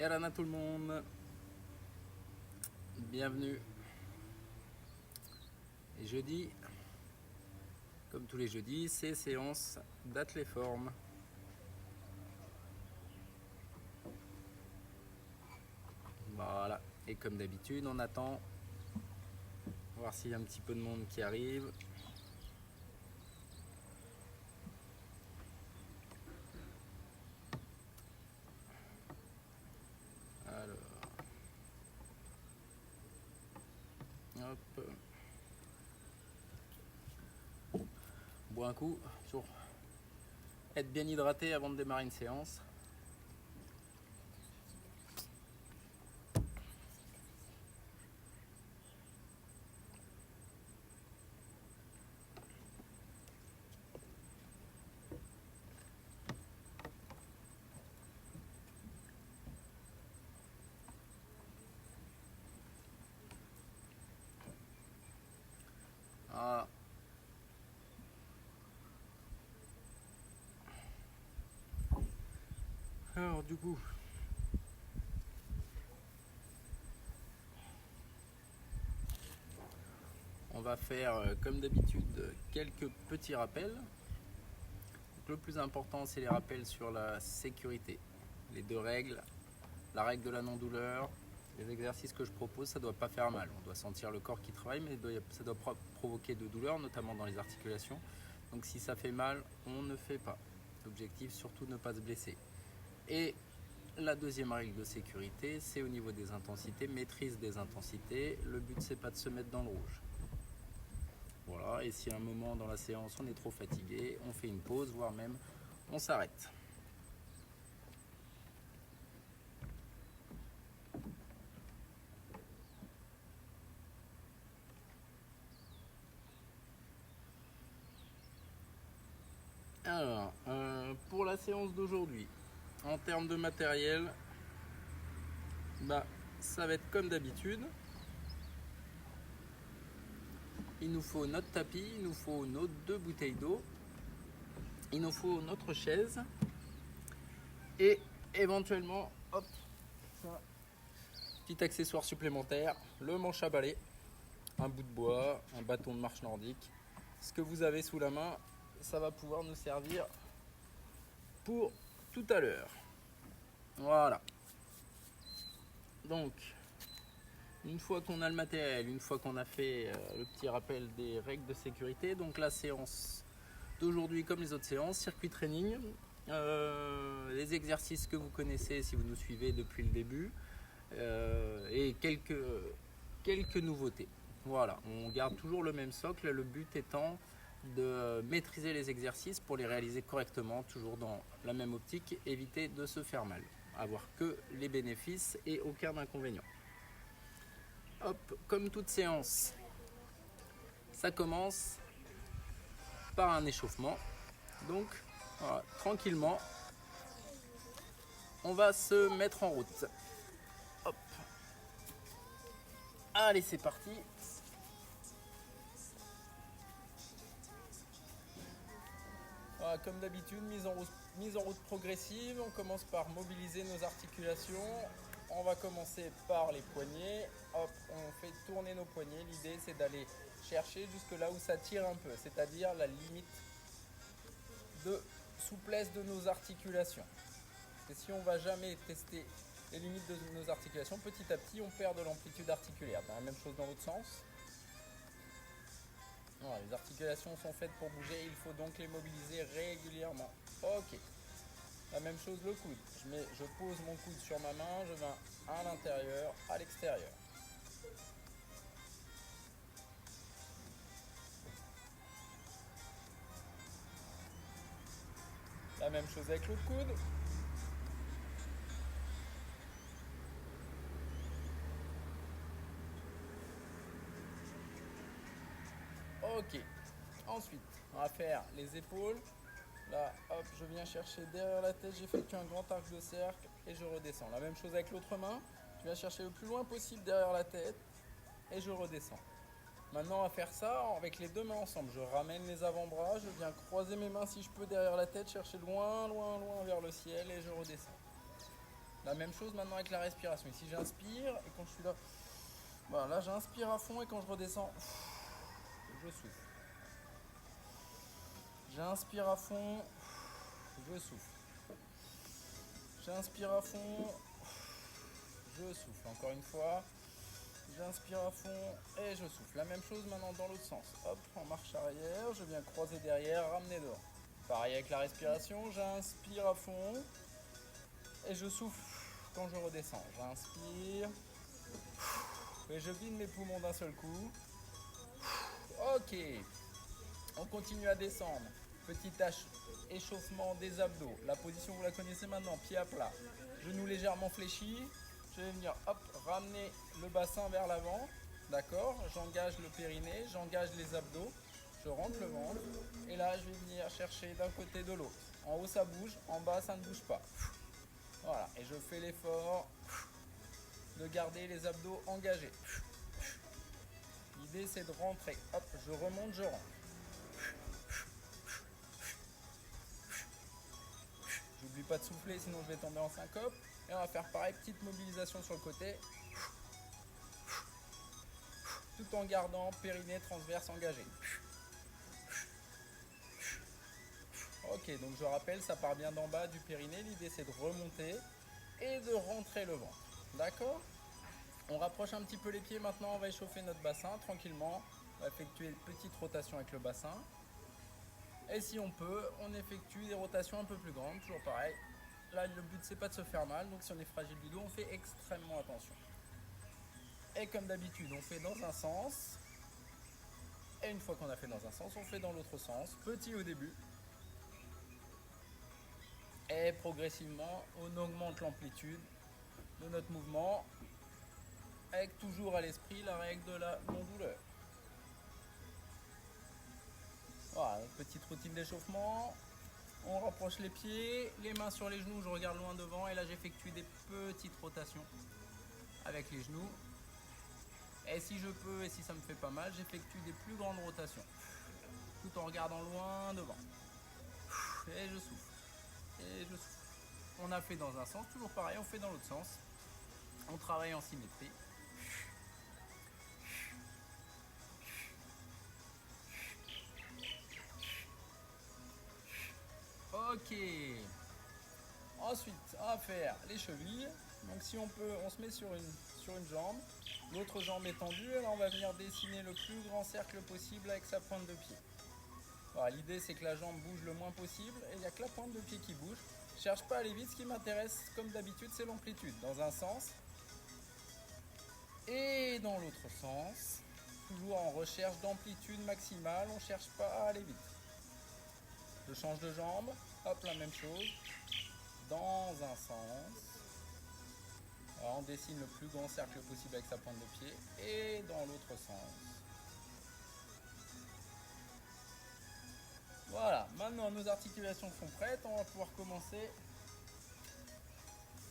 Yalana tout le monde, bienvenue. Et jeudi, comme tous les jeudis, c'est séance d'Athléforme. Voilà, et comme d'habitude, on attend voir s'il y a un petit peu de monde qui arrive. Alors, hop, bois un coup, toujours être bien hydraté avant de démarrer une séance. Ah. Alors du coup, on va faire comme d'habitude quelques petits rappels. Donc, le plus important, c'est les rappels sur la sécurité. Les deux règles, la règle de la non-douleur. Les exercices que je propose, ça ne doit pas faire mal. On doit sentir le corps qui travaille, mais ça doit provoquer de douleur, notamment dans les articulations. Donc si ça fait mal, on ne fait pas. L'objectif, surtout, ne pas se blesser. Et la deuxième règle de sécurité, c'est au niveau des intensités, maîtrise des intensités. Le but, c'est pas de se mettre dans le rouge. Voilà, et si à un moment dans la séance, on est trop fatigué, on fait une pause, voire même on s'arrête. Alors, pour la séance d'aujourd'hui, en termes de matériel, ça va être comme d'habitude. Il nous faut notre tapis, il nous faut nos 2 bouteilles d'eau, il nous faut notre chaise et éventuellement, hop, ça, petit accessoire supplémentaire, le manche à balai, un bout de bois, un bâton de marche nordique. Ce que vous avez sous la main, ça va pouvoir nous servir pour tout à l'heure. Voilà. Donc, une fois qu'on a le matériel, une fois qu'on a fait le petit rappel des règles de sécurité, donc la séance d'aujourd'hui comme les autres séances, circuit training, les exercices que vous connaissez si vous nous suivez depuis le début, et quelques nouveautés. Voilà, on garde toujours le même socle, le but étant de maîtriser les exercices pour les réaliser correctement, toujours dans la même optique, éviter de se faire mal, avoir que les bénéfices et aucun inconvénient. Hop, comme toute séance, ça commence par un échauffement. Donc, voilà, tranquillement, on va se mettre en route. Hop. Allez, c'est parti. Voilà, comme d'habitude, mise en route progressive. On commence par mobiliser nos articulations. On va commencer par les poignets. Hop, on fait tourner nos poignets. L'idée, c'est d'aller chercher jusque là où ça tire un peu, c'est-à-dire la limite de souplesse de nos articulations. Et si on ne va jamais tester les limites de nos articulations, petit à petit, on perd de l'amplitude articulaire. La même chose dans l'autre sens. Voilà, les articulations sont faites pour bouger, il faut donc les mobiliser régulièrement. Ok. La même chose le coude. Je pose mon coude sur ma main, je viens à l'intérieur, à l'extérieur. La même chose avec l'autre coude. Ok. Ensuite, on va faire les épaules. Là, hop, je viens chercher derrière la tête, j'effectue un grand arc de cercle et je redescends. La même chose avec l'autre main. Je viens chercher le plus loin possible derrière la tête et je redescends. Maintenant, on va faire ça avec les deux mains ensemble. Je ramène les avant-bras, je viens croiser mes mains si je peux derrière la tête, chercher loin, loin, loin vers le ciel et je redescends. La même chose maintenant avec la respiration. Ici j'inspire et quand je suis là, voilà, là j'inspire à fond et quand je redescends, je souffle. J'inspire à fond, je souffle. J'inspire à fond, je souffle. Encore une fois, j'inspire à fond et je souffle. La même chose maintenant dans l'autre sens. Hop, en marche arrière, je viens croiser derrière, ramener devant. Pareil avec la respiration, j'inspire à fond et je souffle quand je redescends. J'inspire et je vide mes poumons d'un seul coup. Ok, on continue à descendre. Petit échauffement des abdos. La position, vous la connaissez maintenant, pied à plat. Genoux légèrement fléchis. Je vais venir hop, ramener le bassin vers l'avant. D'accord, j'engage le périnée, j'engage les abdos. Je rentre le ventre. Et là, je vais venir chercher d'un côté de l'autre. En haut, ça bouge. En bas, ça ne bouge pas. Voilà, et je fais l'effort de garder les abdos engagés. L'idée, c'est de rentrer. Hop, je remonte, je rentre. J'oublie pas de souffler, sinon je vais tomber en syncope. Et on va faire pareil, petite mobilisation sur le côté. Tout en gardant périnée transverse engagé. Ok, donc je rappelle, ça part bien d'en bas du périnée. L'idée c'est de remonter et de rentrer le ventre. D'accord? On rapproche un petit peu les pieds maintenant, on va échauffer notre bassin tranquillement. On va effectuer une petite rotation avec le bassin. Et si on peut, on effectue des rotations un peu plus grandes, toujours pareil. Là, le but, c'est pas de se faire mal, donc si on est fragile du dos, on fait extrêmement attention. Et comme d'habitude, on fait dans un sens. Et une fois qu'on a fait dans un sens, on fait dans l'autre sens. Petit au début. Et progressivement, on augmente l'amplitude de notre mouvement. Avec toujours à l'esprit la règle de la non-douleur. Voilà, petite routine d'échauffement. On rapproche les pieds, les mains sur les genoux, je regarde loin devant et là j'effectue des petites rotations avec les genoux. Et si je peux et si ça me fait pas mal, j'effectue des plus grandes rotations tout en regardant loin devant. Et je souffle. Et je souffle. On a fait dans un sens, toujours pareil, on fait dans l'autre sens. On travaille en symétrie. Ok. Ensuite, on va faire les chevilles. Donc si on peut, on se met sur une jambe. L'autre jambe est tendue et là on va venir dessiner le plus grand cercle possible avec sa pointe de pied. Voilà, l'idée c'est que la jambe bouge le moins possible et il n'y a que la pointe de pied qui bouge. Je ne cherche pas à aller vite, ce qui m'intéresse comme d'habitude c'est l'amplitude. Dans un sens et dans l'autre sens. Toujours en recherche d'amplitude maximale, on ne cherche pas à aller vite. Je change de jambe, hop, la même chose. Dans un sens. Alors, on dessine le plus grand cercle possible avec sa pointe de pied et dans l'autre sens. Voilà, maintenant nos articulations sont prêtes, on va pouvoir commencer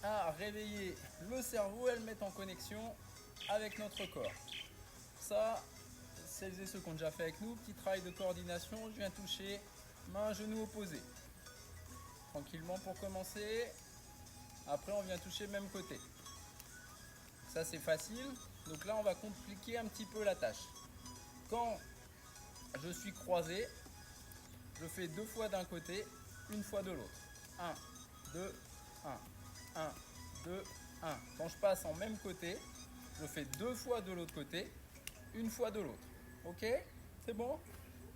à réveiller le cerveau et le mettre en connexion avec notre corps. Ça, celles et ceux qui ont déjà fait avec nous, petit travail de coordination, je viens toucher main, genou opposé. Tranquillement pour commencer, après on vient toucher même côté. Ça c'est facile, donc là on va compliquer un petit peu la tâche. Quand je suis croisé, je fais 2 fois d'un côté, une fois de l'autre. 1, 2, 1, 1, 2, 1. Quand je passe en même côté, je fais 2 fois de l'autre côté, une fois de l'autre. Ok? C'est bon?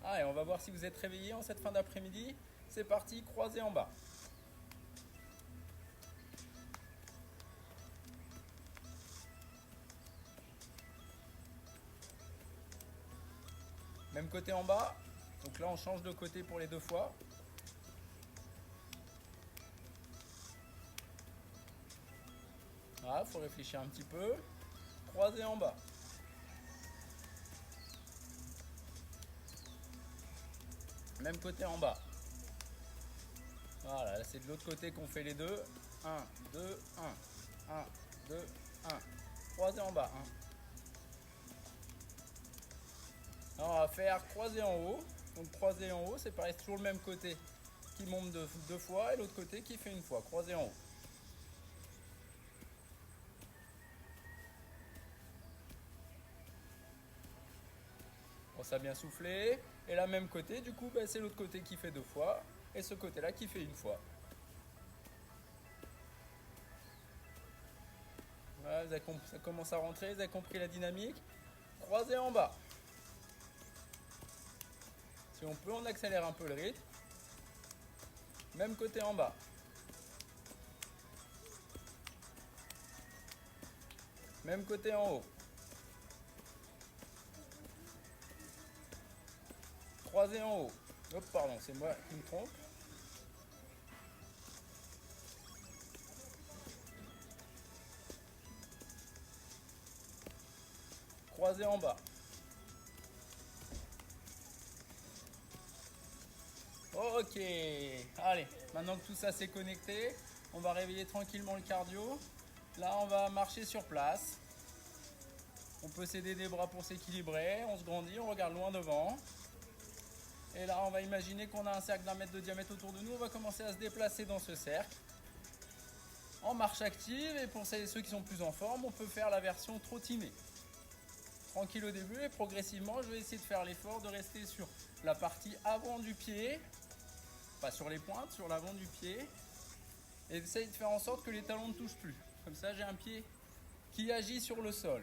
Allez, on va voir si vous êtes réveillés en cette fin d'après-midi. C'est parti, croisé en bas. Même côté en bas. Donc là, on change de côté pour les 2 fois. Voilà, il faut réfléchir un petit peu. Croisé en bas. Même côté en bas. Voilà, là c'est de l'autre côté qu'on fait les deux. 1, 2, 1. 1, 2, 1. Croisé en bas. 1. Alors on va faire croisé en haut. Donc croisé en haut, c'est pareil, c'est toujours le même côté qui monte 2 fois et l'autre côté qui fait une fois. Croisé en haut. On s'est bien soufflé. Et la même côté, du coup, c'est l'autre côté qui fait 2 fois. Et ce côté-là qui fait 1 fois. Voilà, ça commence à rentrer, vous avez compris la dynamique. Croisé en bas. Si on peut, on accélère un peu le rythme. Même côté en bas. Même côté en haut. Croisé en haut. Hop, pardon, c'est moi qui me trompe. Croisé en bas. Ok, allez, maintenant que tout ça s'est connecté, on va réveiller tranquillement le cardio. Là, on va marcher sur place. On peut s'aider des bras pour s'équilibrer. On se grandit, on regarde loin devant. Et là, on va imaginer qu'on a un cercle d'1 mètre de diamètre autour de nous. On va commencer à se déplacer dans ce cercle en marche active. Et pour celles et ceux qui sont plus en forme, on peut faire la version trottinée. Tranquille au début et progressivement, je vais essayer de faire l'effort de rester sur la partie avant du pied. Pas sur les pointes, sur l'avant du pied. Et essaye de faire en sorte que les talons ne touchent plus. Comme ça, j'ai un pied qui agit sur le sol.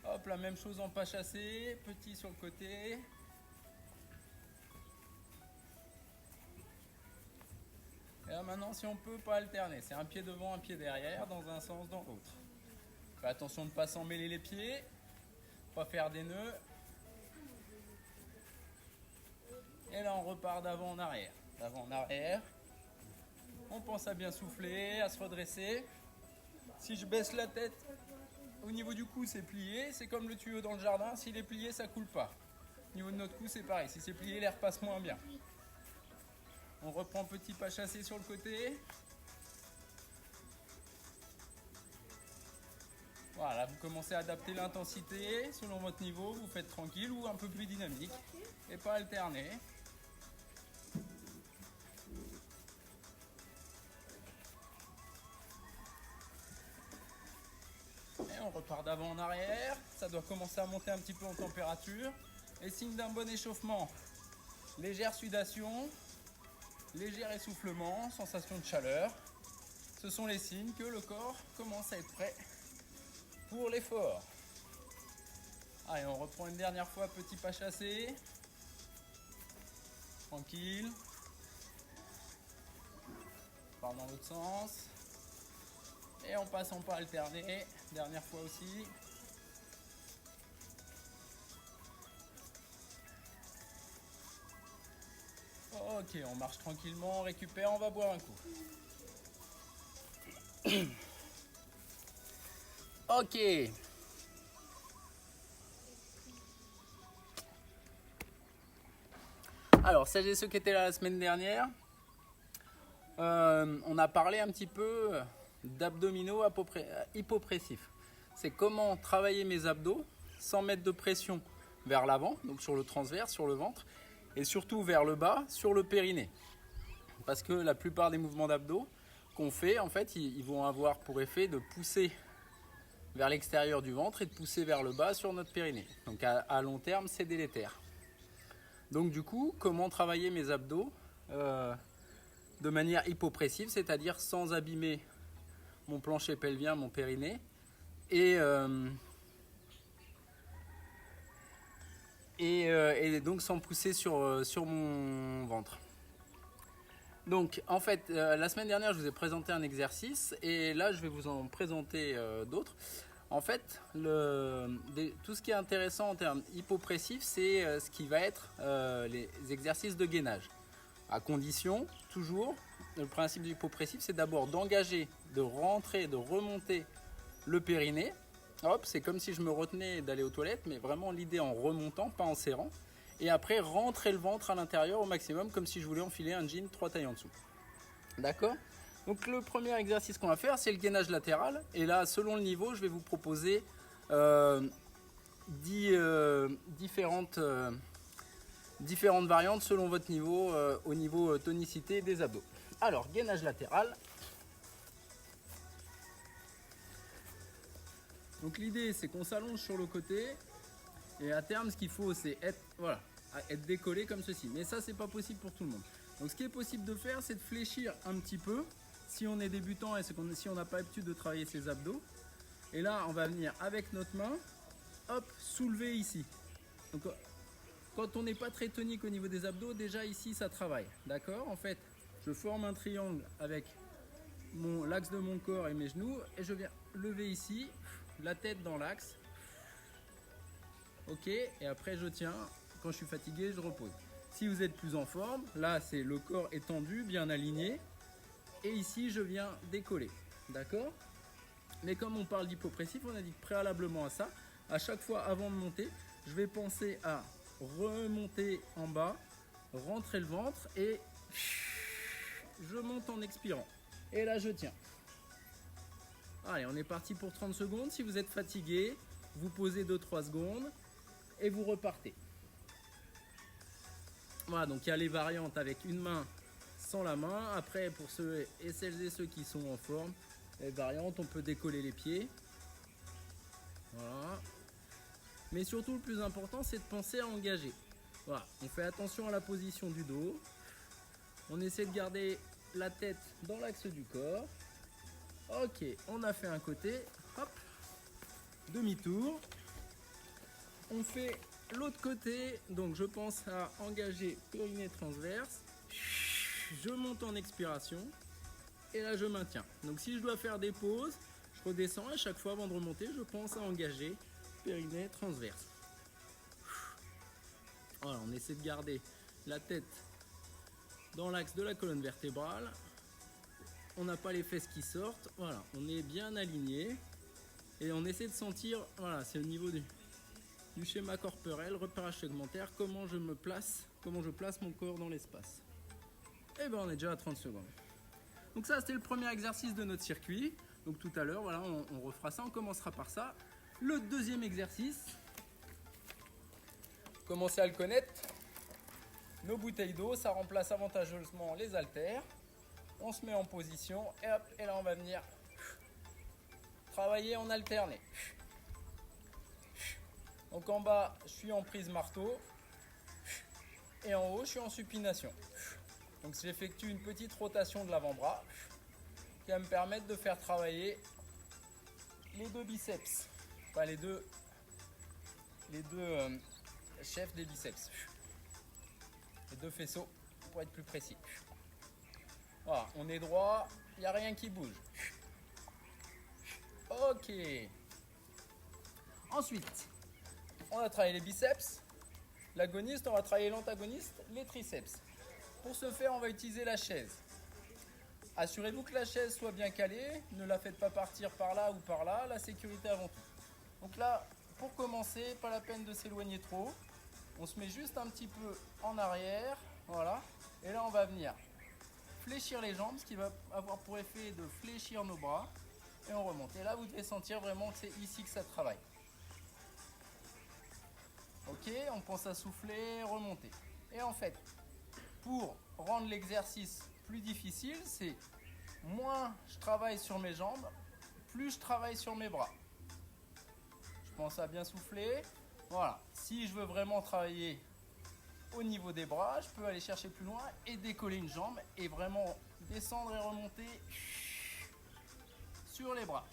Hop, la même chose en pas chassé, petit sur le côté. Et là maintenant, si on peut, pas alterner. C'est un pied devant, un pied derrière, dans un sens, dans l'autre. Fais attention de ne pas s'emmêler les pieds, pas faire des nœuds. Et là, on repart d'avant en arrière. D'avant en arrière. On pense à bien souffler, à se redresser. Si je baisse la tête, au niveau du cou, c'est plié. C'est comme le tuyau dans le jardin. S'il est plié, ça coule pas. Au niveau de notre cou, c'est pareil. Si c'est plié, l'air passe moins bien. On reprend petit pas chassé sur le côté. Voilà, vous commencez à adapter l'intensité selon votre niveau. Vous faites tranquille ou un peu plus dynamique. Et pas alterner. Et on repart d'avant en arrière. Ça doit commencer à monter un petit peu en température. Et signe d'un bon échauffement. Légère sudation. Léger essoufflement, sensation de chaleur. Ce sont les signes que le corps commence à être prêt pour l'effort. Allez, on reprend une dernière fois, petit pas chassé. Tranquille. On part dans l'autre sens. Et on passe en pas alterné. Dernière fois aussi. Ok, on marche tranquillement, on récupère, on va boire un coup. Ok. Alors, celles et ceux qui étaient là la semaine dernière, on a parlé un petit peu d'abdominaux hypopressifs. C'est comment travailler mes abdos sans mettre de pression vers l'avant, donc sur le transverse, sur le ventre, et surtout vers le bas, sur le périnée. Parce que la plupart des mouvements d'abdos qu'on fait, en fait, ils vont avoir pour effet de pousser vers l'extérieur du ventre et de pousser vers le bas sur notre périnée. Donc à long terme, c'est délétère. Donc du coup, comment travailler mes abdos de manière hypopressive, c'est-à-dire sans abîmer mon plancher pelvien, mon périnée, et donc sans pousser sur mon ventre. Donc en fait, la semaine dernière, je vous ai présenté un exercice et là, je vais vous en présenter d'autres. En fait, tout ce qui est intéressant en termes hypopressifs, c'est ce qui va être les exercices de gainage. À condition, toujours, le principe du hypopressif, c'est d'abord d'engager, de rentrer, de remonter le périnée. Hop, c'est comme si je me retenais d'aller aux toilettes, mais vraiment l'idée en remontant, pas en serrant. Et après, rentrer le ventre à l'intérieur au maximum, comme si je voulais enfiler un jean 3 tailles en dessous. D'accord ? Donc le premier exercice qu'on va faire, c'est le gainage latéral. Et là, selon le niveau, je vais vous proposer différentes variantes selon votre niveau, au niveau tonicité des abdos. Alors, gainage latéral. Donc l'idée, c'est qu'on s'allonge sur le côté, Et à terme, ce qu'il faut, c'est être, voilà, être décollé comme ceci. Mais ça, c'est pas possible pour tout le monde. Donc ce qui est possible de faire, c'est de fléchir un petit peu. Si on est débutant et si on n'a pas l'habitude de travailler ses abdos. Et là, on va venir avec notre main, hop, soulever ici. Donc quand on n'est pas très tonique au niveau des abdos, déjà ici, ça travaille. D'accord? En fait, je forme un triangle avec l'axe de mon corps et mes genoux. Et je viens lever ici, la tête dans l'axe. Ok, et après je tiens. Quand je suis fatigué, je repose. Si vous êtes plus en forme, là c'est le corps étendu, bien aligné. Et ici je viens décoller. D'accord? Mais comme on parle d'hypopressif, on a dit que préalablement à ça, à chaque fois avant de monter, je vais penser à remonter en bas, rentrer le ventre et je monte en expirant. Et là je tiens. Allez, on est parti pour 30 secondes. Si vous êtes fatigué, vous posez 2-3 secondes et vous repartez. Voilà, donc il y a les variantes avec une main sans la main. Après, pour ceux et celles et ceux qui sont en forme, les variantes, on peut décoller les pieds. Voilà. Mais surtout, le plus important, c'est de penser à engager. Voilà, on fait attention à la position du dos. On essaie de garder la tête dans l'axe du corps. Ok, on a fait un côté. Hop, demi-tour. On fait l'autre côté, donc je pense à engager périnée transverse. Je monte en expiration et là je maintiens. Donc si je dois faire des pauses, je redescends à chaque fois avant de remonter, je pense à engager périnée transverse. Voilà, on essaie de garder la tête dans l'axe de la colonne vertébrale. On n'a pas les fesses qui sortent. Voilà, on est bien aligné et on essaie de sentir, voilà, c'est au niveau du schéma corporel, repérage segmentaire, comment je place mon corps dans l'espace. Et ben on est déjà à 30 secondes. Donc ça c'était le premier exercice de notre circuit. Donc tout à l'heure, voilà, on refera ça, on commencera par ça. Le deuxième exercice, commencez à le connaître. Nos bouteilles d'eau, ça remplace avantageusement les haltères. On se met en position et hop, et là on va venir travailler en alterné. Donc en bas, je suis en prise marteau et en haut, je suis en supination. Donc j'effectue une petite rotation de l'avant-bras qui va me permettre de faire travailler les deux biceps, enfin les deux chefs des biceps, les deux faisceaux pour être plus précis. Voilà, on est droit, il n'y a rien qui bouge. Ok. Ensuite, on a travaillé les biceps, l'agoniste, on va travailler l'antagoniste, les triceps. Pour ce faire, on va utiliser la chaise. Assurez-vous que la chaise soit bien calée, ne la faites pas partir par là ou par là, la sécurité avant tout. Donc là, pour commencer, pas la peine de s'éloigner trop. On se met juste un petit peu en arrière, voilà. Et là, on va venir fléchir les jambes, ce qui va avoir pour effet de fléchir nos bras. Et on remonte. Et là, vous devez sentir vraiment que c'est ici que ça travaille. Ok, on pense à souffler, remonter. Et en fait, pour rendre l'exercice plus difficile, c'est moins je travaille sur mes jambes, plus je travaille sur mes bras. Je pense à bien souffler. Voilà, si je veux vraiment travailler au niveau des bras, je peux aller chercher plus loin et décoller une jambe et vraiment descendre et remonter sur les bras.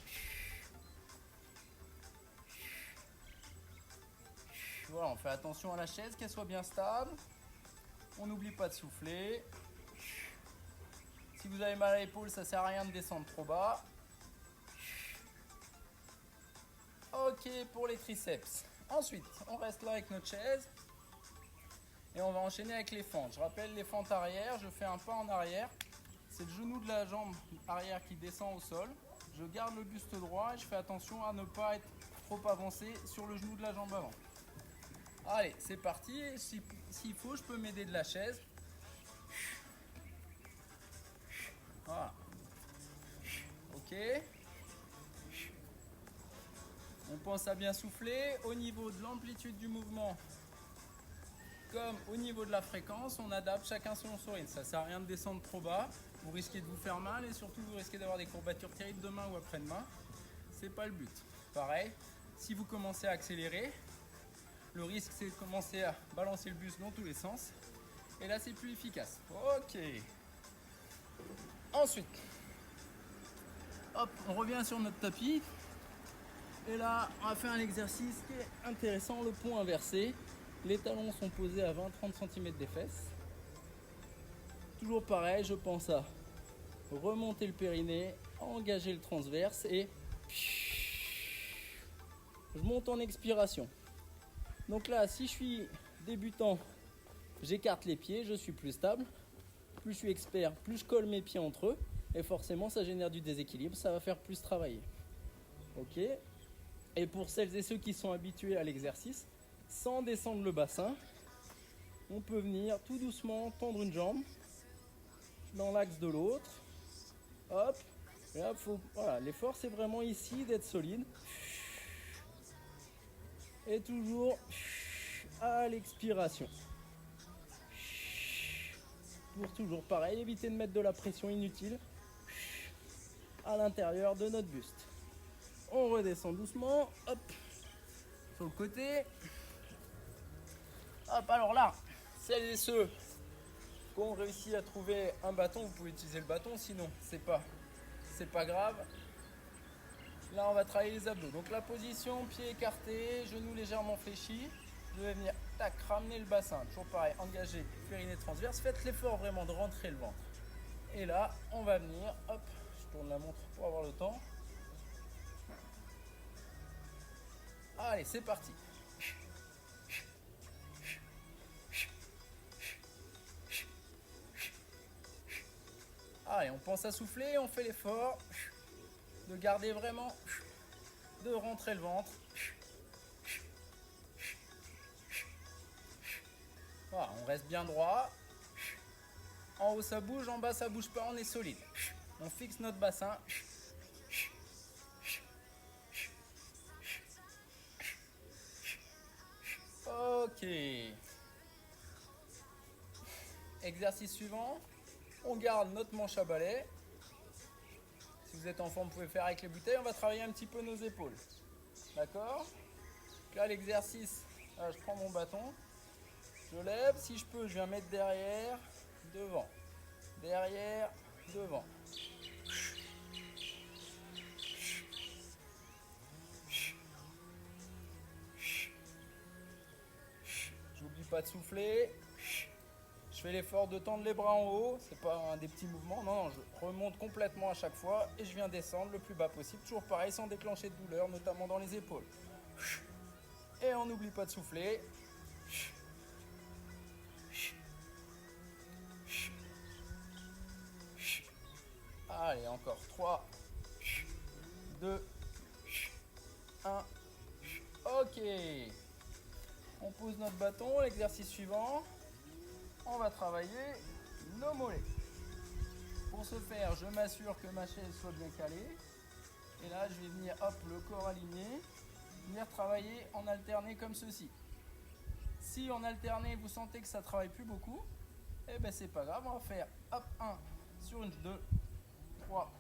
Voilà, on fait attention à la chaise, qu'elle soit bien stable. On n'oublie pas de souffler. Si vous avez mal à l'épaule, ça ne sert à rien de descendre trop bas. Ok pour les triceps. Ensuite, on reste là avec notre chaise. Et on va enchaîner avec les fentes. Je rappelle les fentes arrière, je fais un pas en arrière. C'est le genou de la jambe arrière qui descend au sol. Je garde le buste droit et je fais attention à ne pas être trop avancé sur le genou de la jambe avant. Allez, c'est parti. S'il faut, je peux m'aider de la chaise. Voilà. Ok. On pense à bien souffler. Au niveau de l'amplitude du mouvement, comme au niveau de la fréquence, on adapte chacun selon son rythme. Ça ne sert à rien de descendre trop bas. Vous risquez de vous faire mal et surtout vous risquez d'avoir des courbatures terribles demain ou après-demain. C'est pas le but. Pareil, si vous commencez à accélérer, le risque c'est de commencer à balancer le buste dans tous les sens. Et là c'est plus efficace. Ok. Ensuite, hop, on revient sur notre tapis. Et là, on va faire un exercice qui est intéressant, le pont inversé. Les talons sont posés à 20-30 cm des fesses. Toujours pareil, je pense à remonter le périnée, engager le transverse et je monte en expiration. Donc là, si je suis débutant, j'écarte les pieds, je suis plus stable. Plus je suis expert, plus je colle mes pieds entre eux. Et forcément, ça génère du déséquilibre, ça va faire plus travailler. Ok. Et pour celles et ceux qui sont habitués à l'exercice, sans descendre le bassin, on peut venir tout doucement tendre une jambe dans l'axe de l'autre. Hop. Et là, voilà, l'effort c'est vraiment ici d'être solide. Et toujours à l'expiration. Pour toujours pareil, éviter de mettre de la pression inutile à l'intérieur de notre buste. On redescend doucement, hop, sur le côté. Hop, alors là, celles et ceux qui ont réussi à trouver un bâton, vous pouvez utiliser le bâton, sinon c'est pas grave. Là, on va travailler les abdos. Donc la position, pied écarté, genoux légèrement fléchis. Je vais venir, tac, ramener le bassin. Toujours pareil, engager, périnée transverse. Faites l'effort vraiment de rentrer le ventre. Et là, on va venir, hop, je tourne la montre pour avoir le temps. Allez, c'est parti. Allez, on pense à souffler, on fait l'effort de garder vraiment, de rentrer le ventre. Voilà, on reste bien droit. En haut ça bouge, en bas ça bouge pas, on est solide. On fixe notre bassin. Ok. Exercice suivant. On garde notre manche à balai. Si vous êtes en forme, vous pouvez faire avec les bouteilles. On va travailler un petit peu nos épaules. D'accord? Là, l'exercice, là, je prends mon bâton. Je lève. Si je peux, je viens mettre derrière, devant. Derrière, devant. J'oublie pas de souffler. Je fais l'effort de tendre les bras en haut, c'est pas un des petits mouvements, non, je remonte complètement à chaque fois et je viens descendre le plus bas possible, toujours pareil sans déclencher de douleur, notamment dans les épaules. Et on n'oublie pas de souffler. Allez, encore 3, 2, 1. Ok. On pose notre bâton, l'exercice suivant. On va travailler nos mollets. Pour ce faire, je m'assure que ma chaise soit bien calée. Et là, je vais venir, hop, le corps aligné, venir travailler en alterné comme ceci. Si en alterné, vous sentez que ça travaille plus beaucoup, eh ben c'est pas grave, on va faire hop, 1 sur une, 2, 3,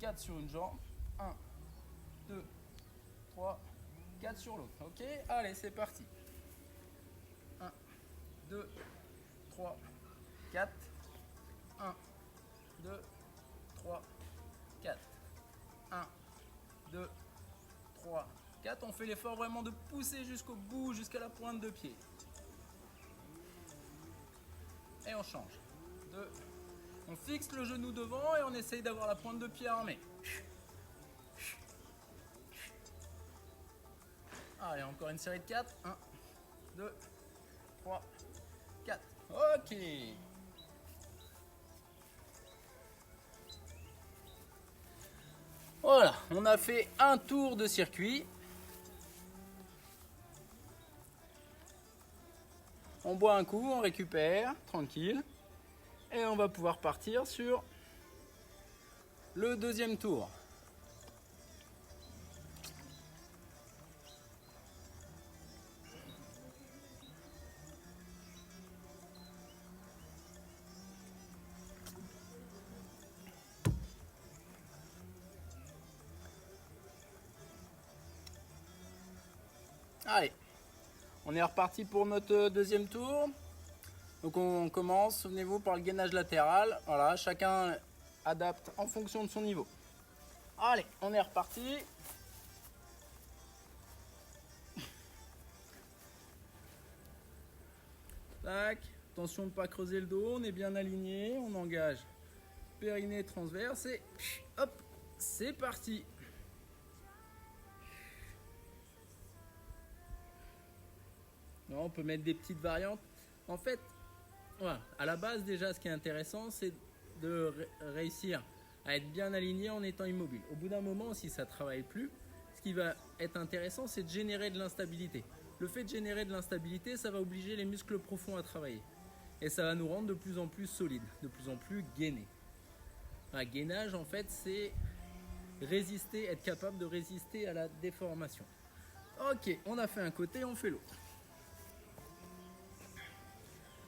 4 sur une jambe, 1, 2, 3, 4 sur l'autre. Ok, allez, c'est parti. 1, 2, 3, 4, 1, 2, 3, 4, 1, 2, 3, 4. On fait l'effort vraiment de pousser jusqu'au bout, jusqu'à la pointe de pied. Et on change. 2. On fixe le genou devant et on essaye d'avoir la pointe de pied armée. Allez, encore une série de 4. 1, 2, 3, 4. Ok. Voilà, on a fait un tour de circuit. On boit un coup, on récupère, tranquille. Et on va pouvoir partir sur le deuxième tour. Allez, On est reparti pour notre deuxième tour. Donc on commence, souvenez-vous, par le gainage latéral. Voilà, chacun adapte en fonction de son niveau. Allez, on est reparti. Tac, attention de ne pas creuser le dos, on est bien aligné, on engage périnée transverse et hop, c'est parti. Non, on peut mettre des petites variantes. En fait, voilà, à la base déjà, ce qui est intéressant, c'est de réussir à être bien aligné en étant immobile. Au bout d'un moment, si ça ne travaille plus, ce qui va être intéressant, c'est de générer de l'instabilité. Le fait de générer de l'instabilité, ça va obliger les muscles profonds à travailler. Et ça va nous rendre de plus en plus solides, de plus en plus gainés. Un gainage, en fait, c'est résister, être capable de résister à la déformation. Ok, on a fait un côté, on fait l'autre.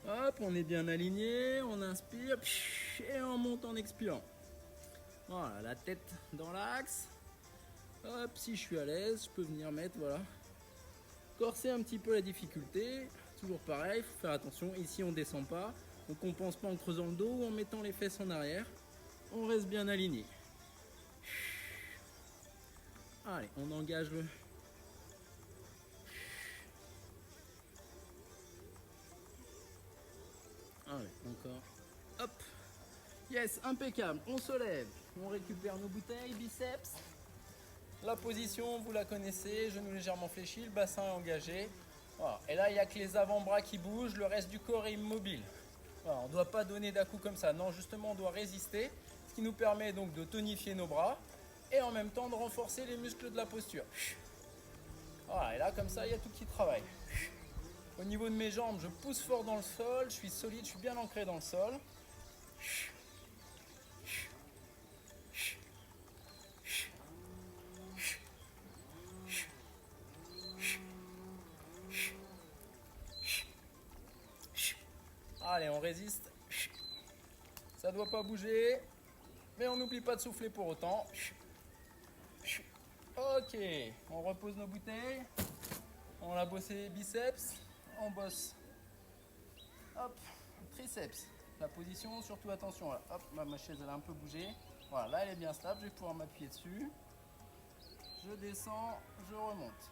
Hop, on est bien aligné, on inspire et on monte en expirant. Voilà, la tête dans l'axe. Hop, si je suis à l'aise, je peux venir mettre, voilà. Corser un petit peu la difficulté. Toujours pareil, il faut faire attention. Ici, on ne descend pas. On ne compense pas en creusant le dos ou en mettant les fesses en arrière. On reste bien aligné. Allez, on engage le... Allez, encore. Hop. Yes, impeccable. On se lève. On récupère nos bouteilles, biceps. La position, vous la connaissez. Genoux légèrement fléchis, le bassin est engagé. Voilà. Et là, il n'y a que les avant-bras qui bougent. Le reste du corps est immobile. Voilà, on ne doit pas donner d'un coup comme ça. Non, justement, on doit résister. Ce qui nous permet donc de tonifier nos bras. Et en même temps de renforcer les muscles de la posture. Voilà, et là, comme ça, il y a tout qui travaille. Au niveau de mes jambes, je pousse fort dans le sol, je suis solide, je suis bien ancré dans le sol. Allez, on résiste. Ça ne doit pas bouger, mais on n'oublie pas de souffler pour autant. Ok, on repose nos bouteilles. On a bossé les biceps. On bosse. Hop, triceps. La position, surtout attention. Là. Hop, ma chaise elle a un peu bougé. Voilà, là elle est bien stable. Je vais pouvoir m'appuyer dessus. Je descends, je remonte.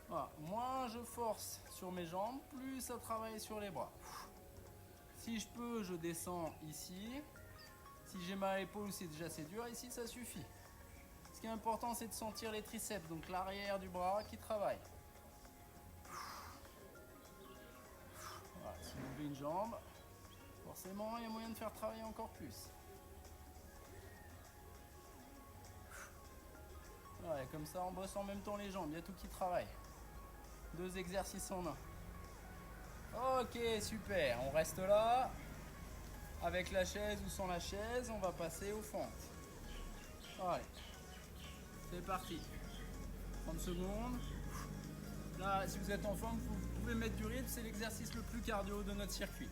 Voilà. Moins je force sur mes jambes, plus ça travaille sur les bras. Si je peux, je descends ici. Si j'ai mal à l'épaule ou c'est déjà assez dur, ici ça suffit. Ce qui est important, c'est de sentir les triceps, donc l'arrière du bras qui travaille. Voilà, si on oublie une jambe, forcément il y a moyen de faire travailler encore plus. Ouais, comme ça on bosse en même temps les jambes, il y a tout qui travaille. 2 exercices en un. Ok, super, on reste là. Avec la chaise ou sans la chaise, on va passer aux fentes. Allez, c'est parti. 30 secondes. Là, si vous êtes en forme, vous pouvez mettre du rythme, c'est l'exercice le plus cardio de notre circuit.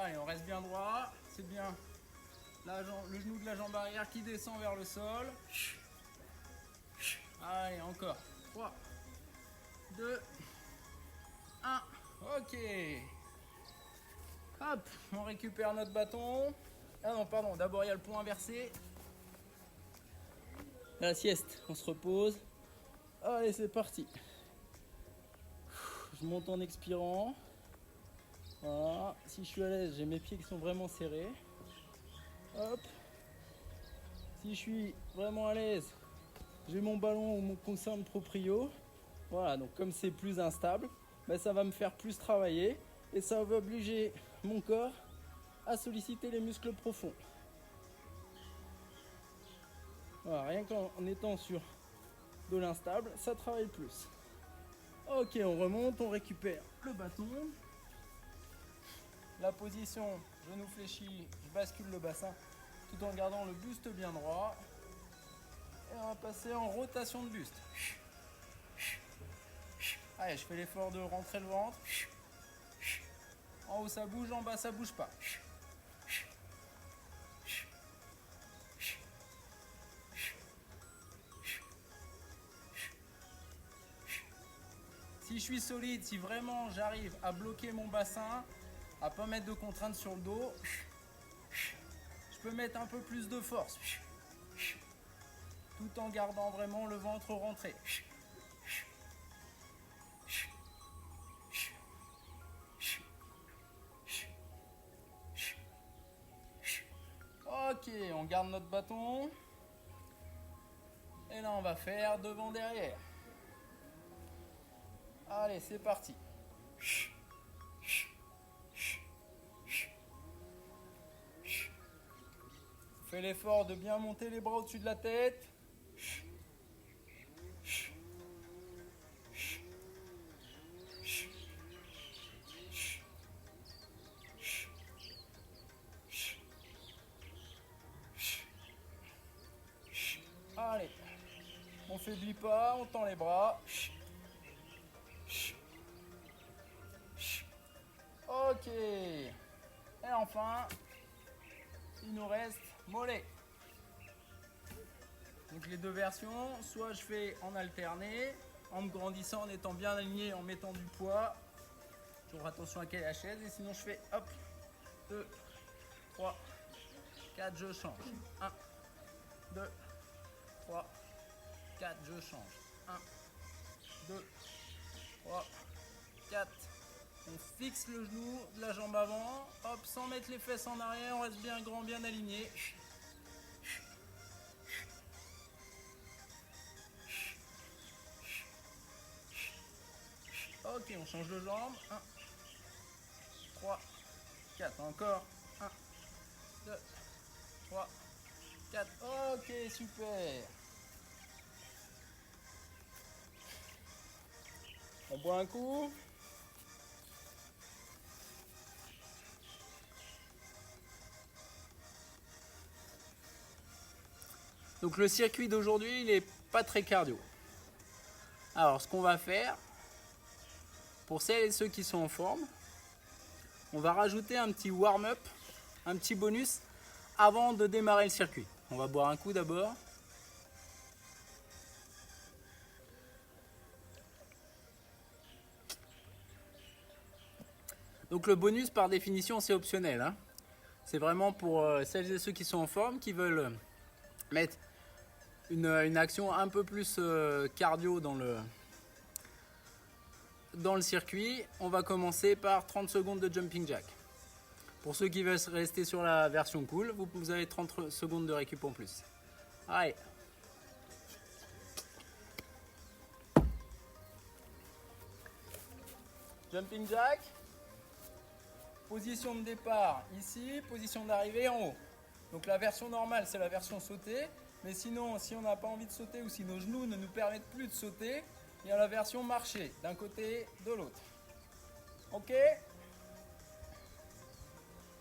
Allez, on reste bien droit, c'est bien le genou de la jambe arrière qui descend vers le sol. Allez, encore. 3, 2, 1. Ok. Hop, on récupère notre bâton. Ah non, pardon, d'abord il y a le point inversé. La sieste, on se repose. Allez, c'est parti. Je monte en expirant. Voilà. Si je suis à l'aise, j'ai mes pieds qui sont vraiment serrés. Hop. Si je suis vraiment à l'aise, j'ai mon ballon ou mon coussin de proprio. Voilà, donc comme c'est plus instable, ben ça va me faire plus travailler et ça va obliger mon corps à solliciter les muscles profonds. Voilà, rien qu'en étant sur de l'instable, ça travaille plus. Ok, on remonte, on récupère le bâton. La position, genou fléchi, je bascule le bassin tout en gardant le buste bien droit. Et on va passer en rotation de buste. Allez, je fais l'effort de rentrer le ventre. En haut ça bouge, en bas ça bouge pas. Si je suis solide, si vraiment j'arrive à bloquer mon bassin, à pas mettre de contraintes sur le dos, je peux mettre un peu plus de force, tout en gardant vraiment le ventre rentré. Ok, on garde notre bâton. Et là, on va faire devant-derrière. Allez, c'est parti. Fais l'effort de bien monter les bras au-dessus de la tête. Allez, on faiblit pas, on tend les bras. Ok. Et enfin, il nous reste mollet. Donc les deux versions, soit je fais en alterné, en me grandissant, en étant bien aligné, en mettant du poids. Toujours attention à caler la chaise. Et sinon je fais hop, 2, 3, 4, je change. 1, 2, 3, 4, je change. 1, 2, 3, 4. On fixe le genou de la jambe avant, hop, sans mettre les fesses en arrière, on reste bien grand, bien aligné. Ok, on change de jambe. 1, 3, 4, encore. 1, 2, 3, 4. Ok, super. On boit un coup. Donc le circuit d'aujourd'hui, il n'est pas très cardio. Alors ce qu'on va faire, pour celles et ceux qui sont en forme, on va rajouter un petit warm-up, un petit bonus avant de démarrer le circuit. On va boire un coup d'abord. Donc le bonus par définition c'est optionnel, hein. C'est vraiment pour celles et ceux qui sont en forme, qui veulent mettre une action un peu plus cardio dans le circuit. On va commencer par 30 secondes de jumping jack. Pour ceux qui veulent rester sur la version cool, vous avez 30 secondes de récup en plus. Allez. Jumping jack. Position de départ ici, position d'arrivée en haut. Donc la version normale, c'est la version sautée. Mais sinon, si on n'a pas envie de sauter ou si nos genoux ne nous permettent plus de sauter, il y a la version marché, d'un côté, de l'autre. Ok?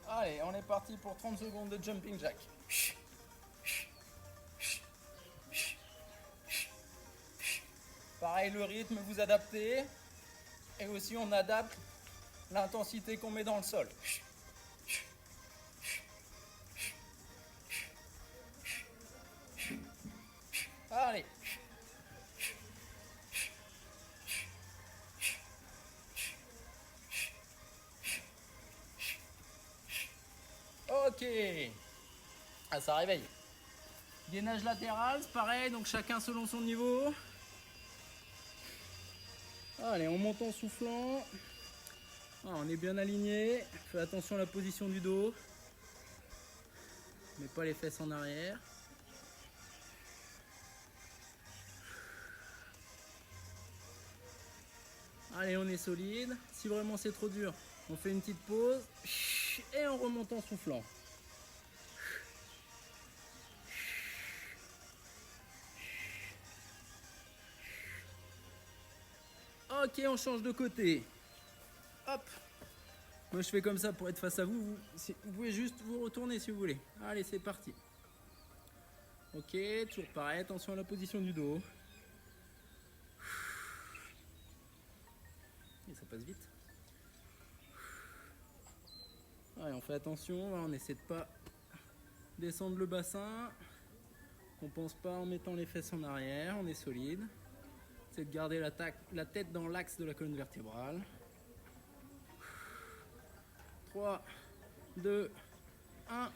Allez, on est parti pour 30 secondes de jumping jack. Pareil, le rythme, vous adaptez. Et aussi, on adapte l'intensité qu'on met dans le sol. Allez. Ok. Ah, ça réveille. Gainage latéral, c'est pareil, donc chacun selon son niveau. Allez, on monte en soufflant. Ah, on est bien aligné. Fais attention à la position du dos. Mets pas les fesses en arrière. Allez, on est solide. Si vraiment c'est trop dur, on fait une petite pause et on remonte en soufflant. Ok, on change de côté. Hop. Moi je fais comme ça pour être face à vous. Vous pouvez juste vous retourner si vous voulez. Allez, c'est parti. Ok, toujours pareil. Attention à la position du dos. et ça passe vite. Allez, on fait attention, on essaie de pas descendre le bassin. On pense pas en mettant les fesses en arrière, on est solide. C'est de garder la tête dans l'axe de la colonne vertébrale. 3, 2, 1.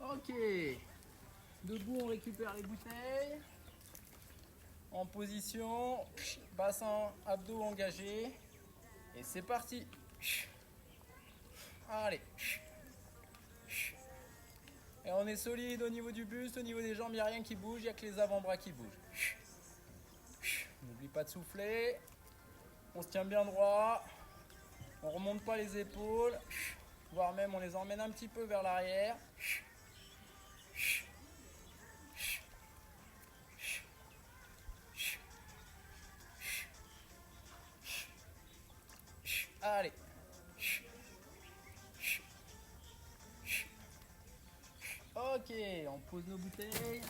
Ok. Debout, on récupère les bouteilles. En position, bassin, abdos engagés. Et c'est parti. Allez. Et on est solide au niveau du buste, au niveau des jambes, il n'y a rien qui bouge, il n'y a que les avant-bras qui bougent. N'oublie pas de souffler. On se tient bien droit. On ne remonte pas les épaules. Voire même on les emmène un petit peu vers l'arrière. Allez. Ok, on pose nos bouteilles.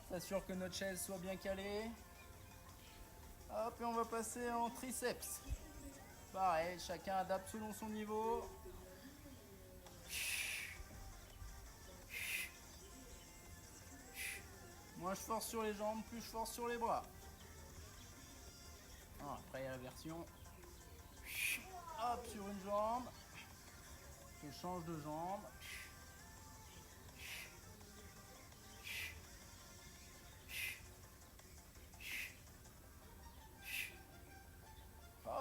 S'assure que notre chaise soit bien calée. Hop, et on va passer en triceps. Pareil, chacun adapte selon son niveau. Moins je force sur les jambes, plus je force sur les bras. Après, il y a la version. Hop, sur une jambe. Je change de jambe.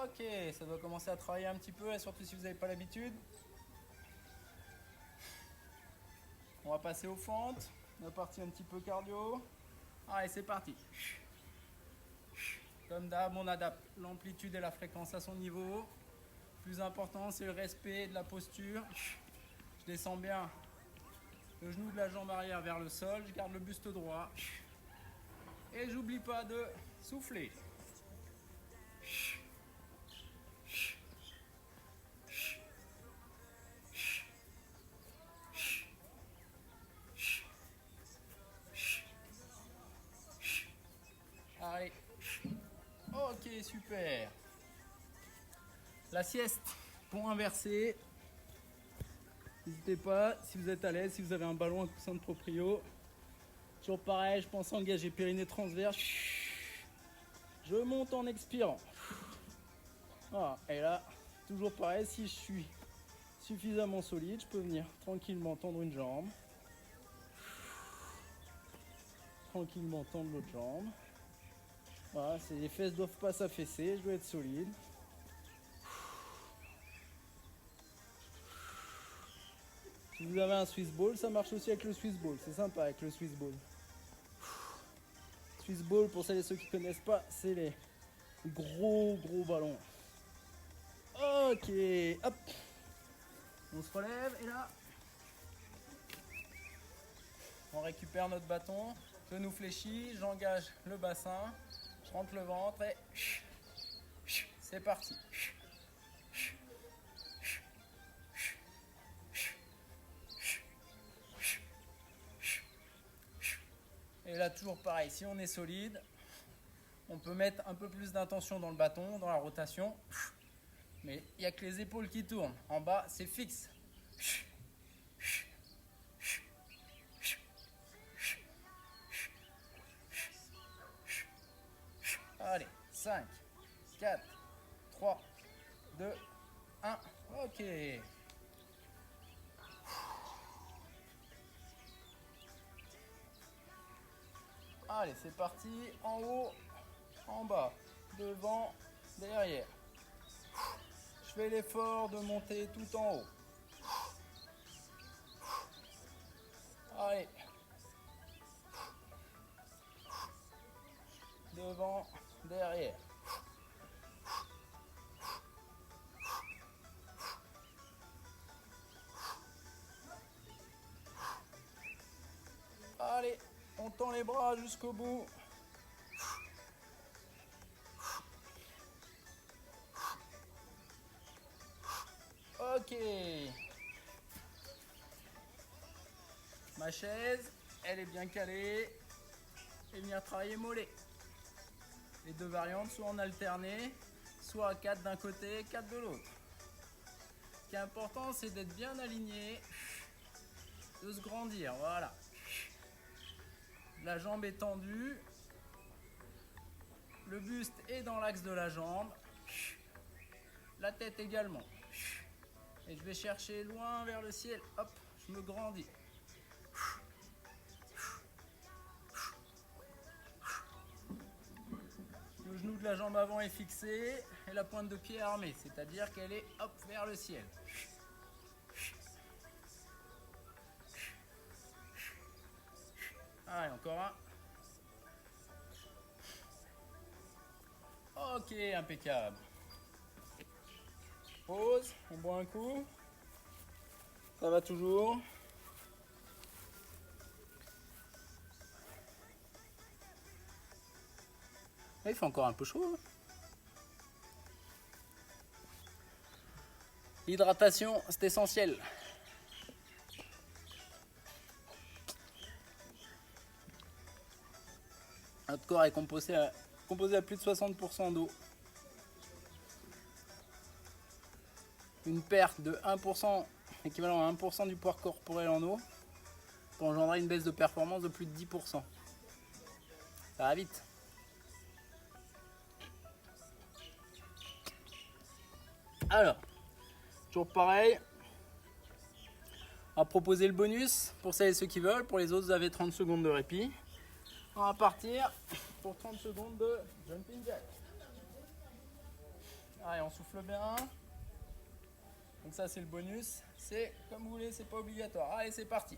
Ok, ça doit commencer à travailler un petit peu, et surtout si vous n'avez pas l'habitude. On va passer aux fentes. On est parti un petit peu cardio. Allez, c'est parti. Comme d'hab, on adapte l'amplitude et la fréquence à son niveau. Le plus important, c'est le respect de la posture. Je descends bien le genou de la jambe arrière vers le sol. Je garde le buste droit. Et j'oublie pas de souffler. Allez. Ok, super. La sieste pour inverser. N'hésitez pas, si vous êtes à l'aise, si vous avez un ballon, un coussin de proprio. Toujours pareil, je pense engager périnée transverse. Je monte en expirant. Voilà, et là, toujours pareil, si je suis suffisamment solide, je peux venir tranquillement tendre une jambe. Tranquillement tendre l'autre jambe. Voilà, les fesses ne doivent pas s'affaisser, je dois être solide. Si vous avez un Swiss Ball, ça marche aussi avec le Swiss Ball. C'est sympa avec le Swiss Ball. Swiss Ball, pour celles et ceux qui ne connaissent pas, c'est les gros ballons. Ok, hop. On se relève et là, on récupère notre bâton. Genou fléchi, j'engage le bassin. Je rentre le ventre et c'est parti. Et là, toujours pareil, si on est solide, on peut mettre un peu plus d'intention dans le bâton, dans la rotation. Mais il n'y a que les épaules qui tournent. En bas, c'est fixe. Allez, 5, 4, 3, 2, 1. Ok. Allez, c'est parti. En haut, en bas, devant, derrière. Je fais l'effort de monter tout en haut. Allez. Devant, derrière. Allez, on tend les bras jusqu'au bout. Ok. Ma chaise, elle est bien calée. Et venir travailler mollet. Les deux variantes, soit en alterné, soit 4 d'un côté, 4 de l'autre. Ce qui est important, c'est d'être bien aligné, de se grandir, voilà. La jambe est tendue, le buste est dans l'axe de la jambe, la tête également. Et je vais chercher loin vers le ciel, hop, je me grandis. Le genou de la jambe avant est fixé et la pointe de pied est armée, c'est-à-dire qu'elle est hop vers le ciel. Allez, encore un. Ok, impeccable. Pause, on boit un coup. Ça va toujours. Il fait encore un peu chaud. L'hydratation, c'est essentiel. Notre corps est composé à plus de 60% d'eau. Une perte de 1%, équivalent à 1% du poids corporel en eau, peut engendrer une baisse de performance de plus de 10%. Ça va vite. Alors, toujours pareil. On va proposer le bonus pour celles et ceux qui veulent. Pour les autres, vous avez 30 secondes de répit. On va partir pour 30 secondes de jumping jack. Allez, on souffle bien. Donc ça, c'est le bonus. C'est comme vous voulez, c'est pas obligatoire. Allez, c'est parti.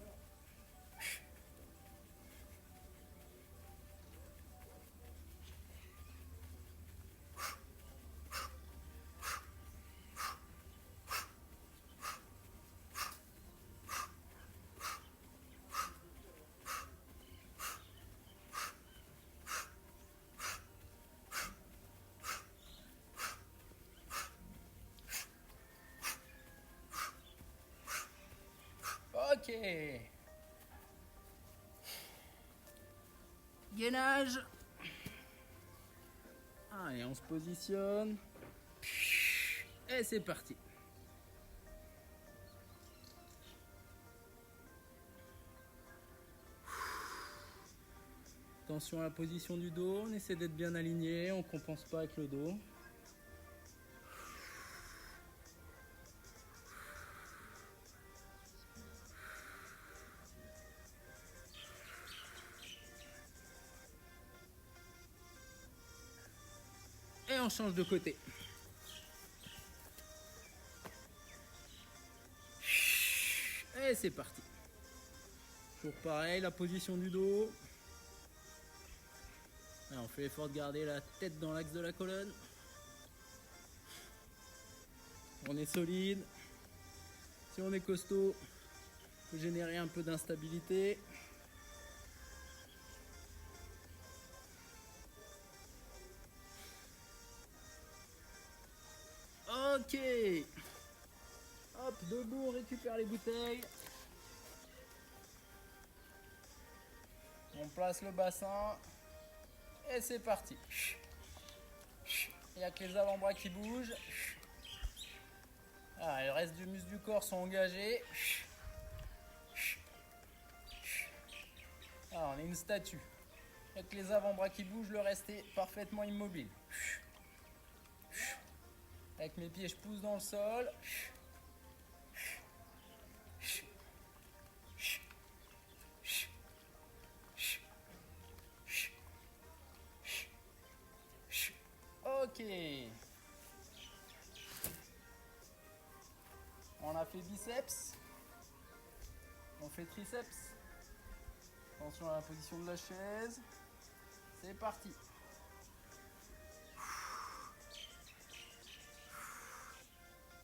Ok. Gainage. Allez, on se positionne. Et c'est parti. Attention à la position du dos, on essaie d'être bien aligné, on ne compense pas avec le dos. Et on change de côté. Et c'est parti. Toujours pareil, la position du dos. Alors on fait l'effort de garder la tête dans l'axe de la colonne. On est solide. Si on est costaud, on peut générer un peu d'instabilité. Ok. Hop, debout, on récupère les bouteilles. On place le bassin. Et c'est parti. Il n'y a que les avant-bras qui bougent. Ah, le reste du muscle du corps sont engagés. Ah, on est une statue. Avec les avant-bras qui bougent, le reste est parfaitement immobile. Avec mes pieds, je pousse dans le sol. Ok. On a fait biceps. On fait triceps. Attention à la position de la chaise. C'est parti.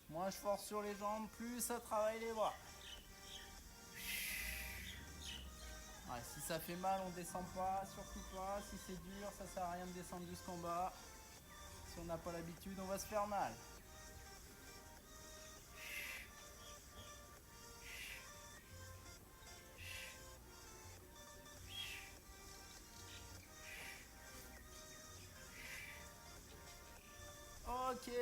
Moins je force sur les jambes, plus ça travaille les bras. Ouais, si ça fait mal, on descend pas, surtout pas. Si c'est dur, ça sert à rien de descendre jusqu'en bas. Si on n'a pas l'habitude, on va se faire mal. Ok.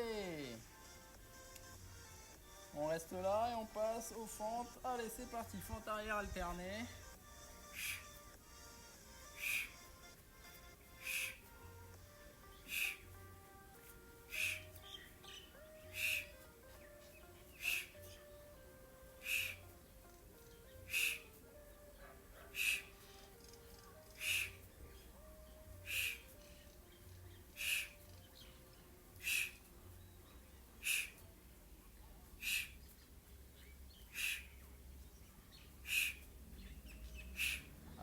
On reste là et on passe aux fentes. Allez, c'est parti. Fente arrière alternée.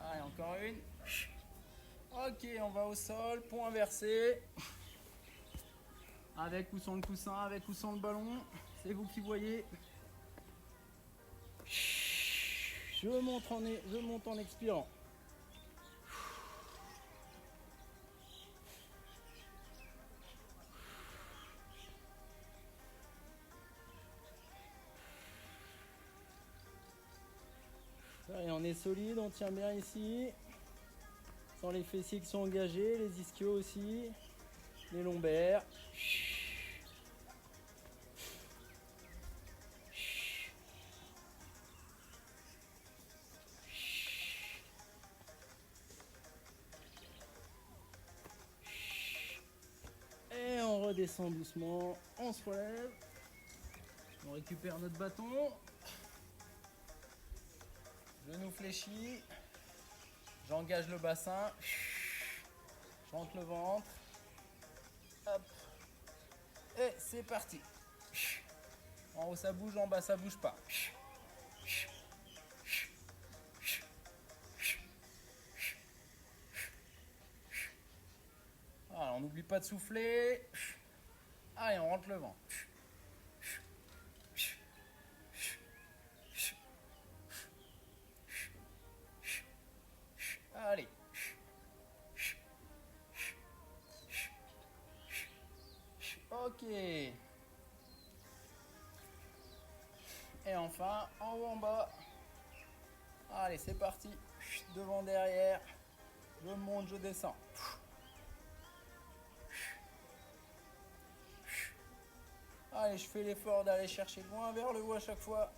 Allez, encore une. Ok, on va au sol, pont inversé. Avec ou sans le coussin, avec ou sans le ballon. C'est vous qui voyez. Je monte en expirant. Allez, on est solide, on tient bien ici. Sans les fessiers qui sont engagés, les ischios aussi, les lombaires. Et on redescend doucement, on se relève. On récupère notre bâton. Genou fléchi. J'engage le bassin. Je rentre le ventre. Hop. Et c'est parti. En haut ça bouge, en bas ça bouge pas. Voilà, on n'oublie pas de souffler. Allez, on rentre le ventre. Allez. Ok. Et enfin, en haut, en bas. Allez, c'est parti. Devant, derrière. Je monte, je descends. Allez, je fais l'effort d'aller chercher loin vers le haut à chaque fois.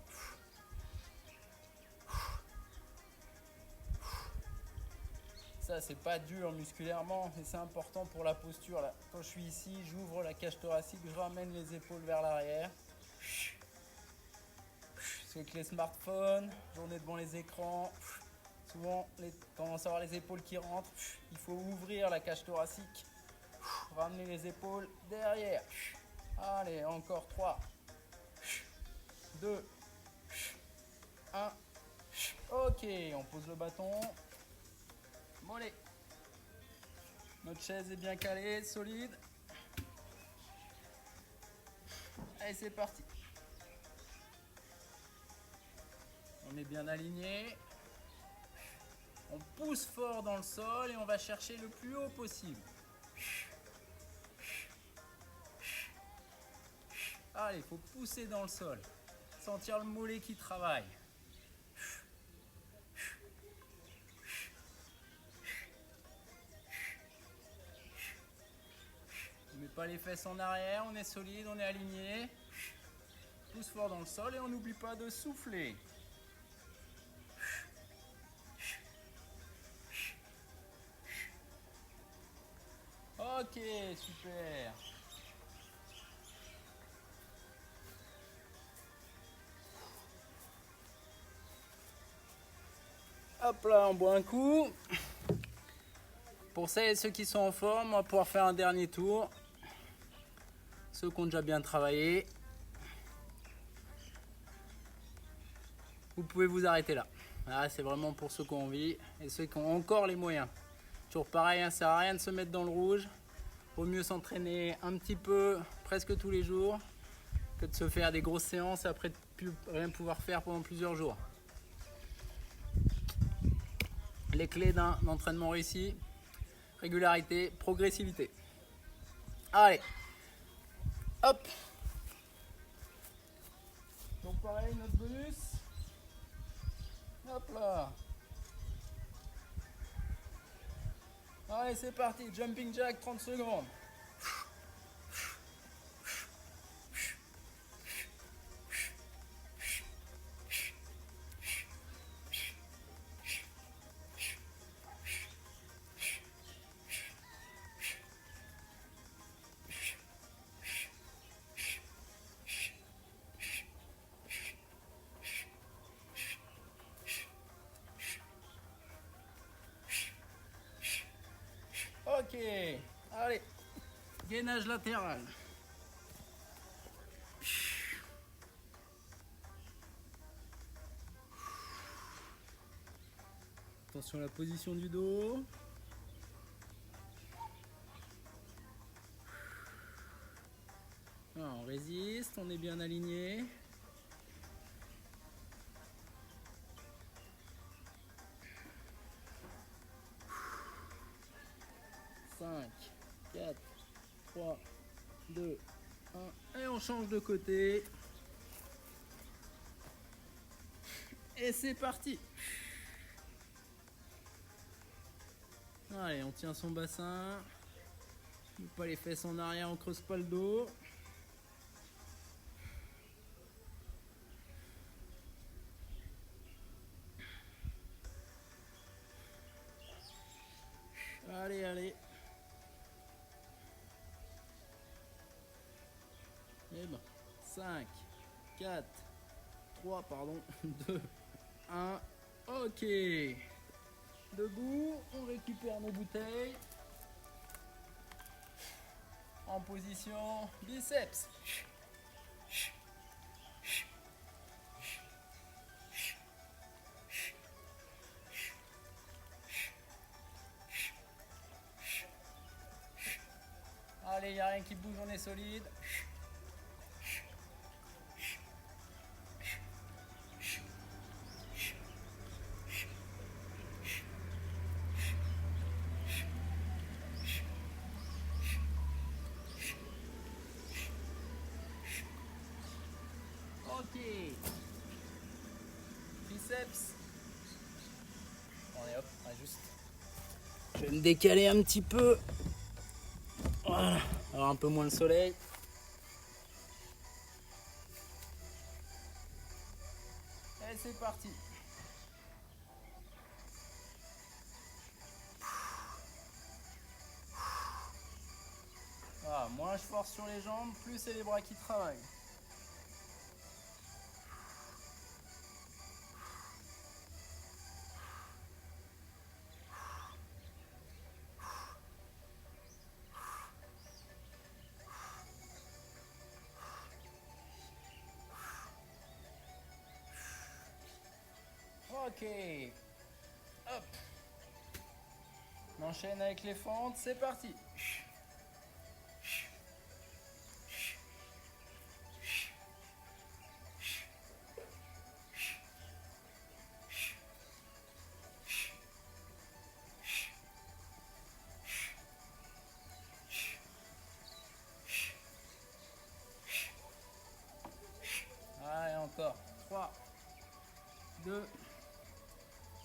Ça, c'est pas dur musculairement, mais c'est important pour la posture. Là. Quand je suis ici, j'ouvre la cage thoracique, je ramène les épaules vers l'arrière. C'est que les smartphones, journée devant les écrans, souvent tendance à avoir les épaules qui rentrent. Il faut ouvrir la cage thoracique, ramener les épaules derrière. Allez, encore 3, 2, 1. Ok, on pose le bâton. Mollet. Notre chaise est bien calée, solide. Allez, c'est parti. On est bien aligné. On pousse fort dans le sol et on va chercher le plus haut possible. Allez, il faut pousser dans le sol. Sentir le mollet qui travaille. On ne met pas les fesses en arrière, on est solide, on est aligné. Pousse fort dans le sol et on n'oublie pas de souffler. Ok, super. Hop là, on boit un coup. Pour celles et ceux qui sont en forme, on va pouvoir faire un dernier tour. Ceux qui ont déjà bien travaillé, vous pouvez vous arrêter là. Là, c'est vraiment pour ceux qui ont envie et ceux qui ont encore les moyens. Toujours pareil, ça sert à rien de se mettre dans le rouge. Vaut mieux s'entraîner un petit peu, presque tous les jours, que de se faire des grosses séances et après de plus rien pouvoir faire pendant plusieurs jours. Les clés d'un entraînement réussi: régularité, progressivité. Allez, hop. Donc pareil, notre bonus. Hop là. Allez, c'est parti. Jumping jack, 30 secondes. Allez, gainage latéral. Attention à la position du dos. On résiste, on est bien aligné. Cinq, 4, 3, 2, 1. Et on change de côté. Et c'est parti. Allez, on tient son bassin. Pas les fesses en arrière, on creuse pas le dos. Allez, allez. Et ben, 5, 4, 3, pardon, 2, 1. Ok. Debout, on récupère nos bouteilles. En position biceps. Allez, il n'y a rien qui bouge, on est solide. Ok. Biceps. Allez hop, ajuste. Je vais me décaler un petit peu. Voilà. Alors un peu moins le soleil. Et c'est parti. Voilà, moins je force sur les jambes, plus c'est les bras qui travaillent. Ok. Hop. On enchaîne avec les fentes, c'est parti. Allez, encore. 3, 2,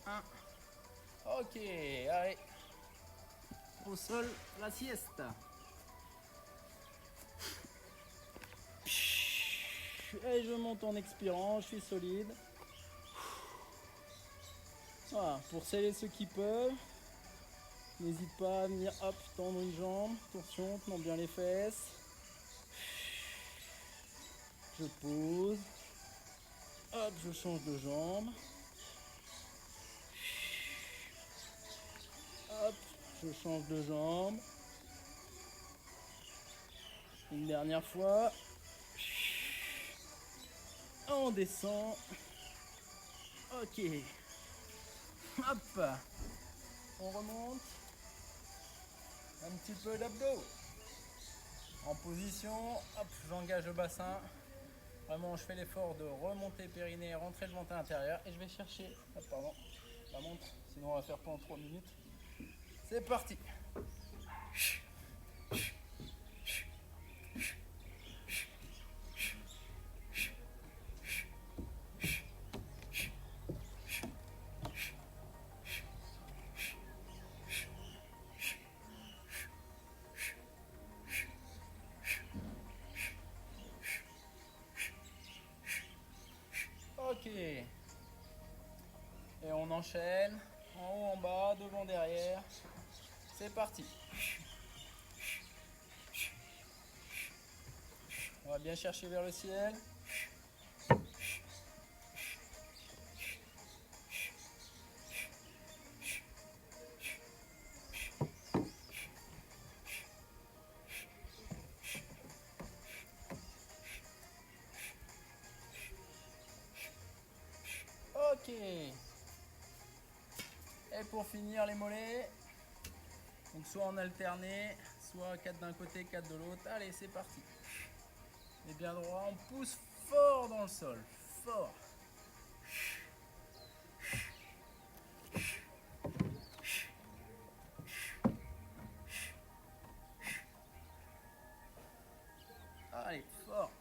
1. Ok, allez. Au sol, la siesta. Et je monte en expirant, je suis solide. Voilà, pour celles et ceux qui peuvent, n'hésite pas à venir hop, tendre une jambe, torsion, tenant bien les fesses. Je pose. Hop, je change de jambe. Hop, je change de jambe. Une dernière fois. On descend. Ok. Hop. On remonte. Un petit peu d'abdos. En position. Hop, j'engage le bassin. Vraiment, je fais l'effort de remonter périnée, rentrer le ventre à l'intérieur. Et je vais chercher, hop, pardon, la montre. Sinon, on va faire pendant 3 minutes. C'est parti. Ok. Et on enchaîne. En haut, en bas, devant, derrière. C'est parti. On va bien chercher vers le ciel. Et pour finir les mollets, donc soit en alterné, soit 4 d'un côté, 4 de l'autre. Allez, c'est parti. Et bien droit, on pousse fort dans le sol, fort. Allez, fort.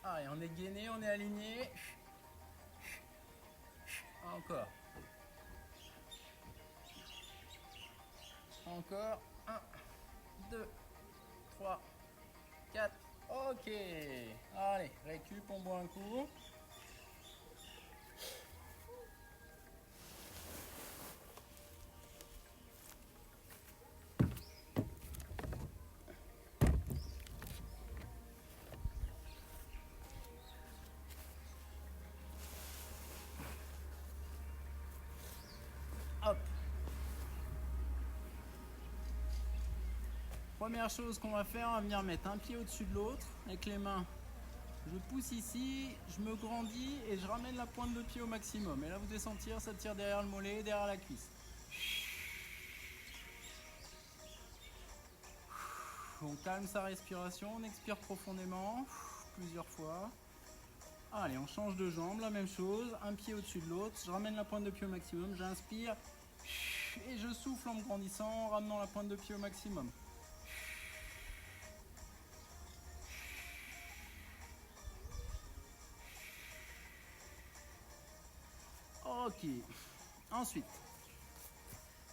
Allez, on est gainé, on est aligné. Encore. Encore. 1, 2, 3, 4. Ok. Allez, récup, on boit un coup. Hop. Première chose qu'on va faire, on va venir mettre un pied au-dessus de l'autre avec les mains. Je pousse ici, je me grandis et je ramène la pointe de pied au maximum. Et là, vous devez sentir, ça tire derrière le mollet, derrière la cuisse. On calme sa respiration, on expire profondément, plusieurs fois. Allez, on change de jambe, la même chose, un pied au-dessus de l'autre. Je ramène la pointe de pied au maximum, j'inspire et je souffle en me grandissant, en ramenant la pointe de pied au maximum. Ok, ensuite,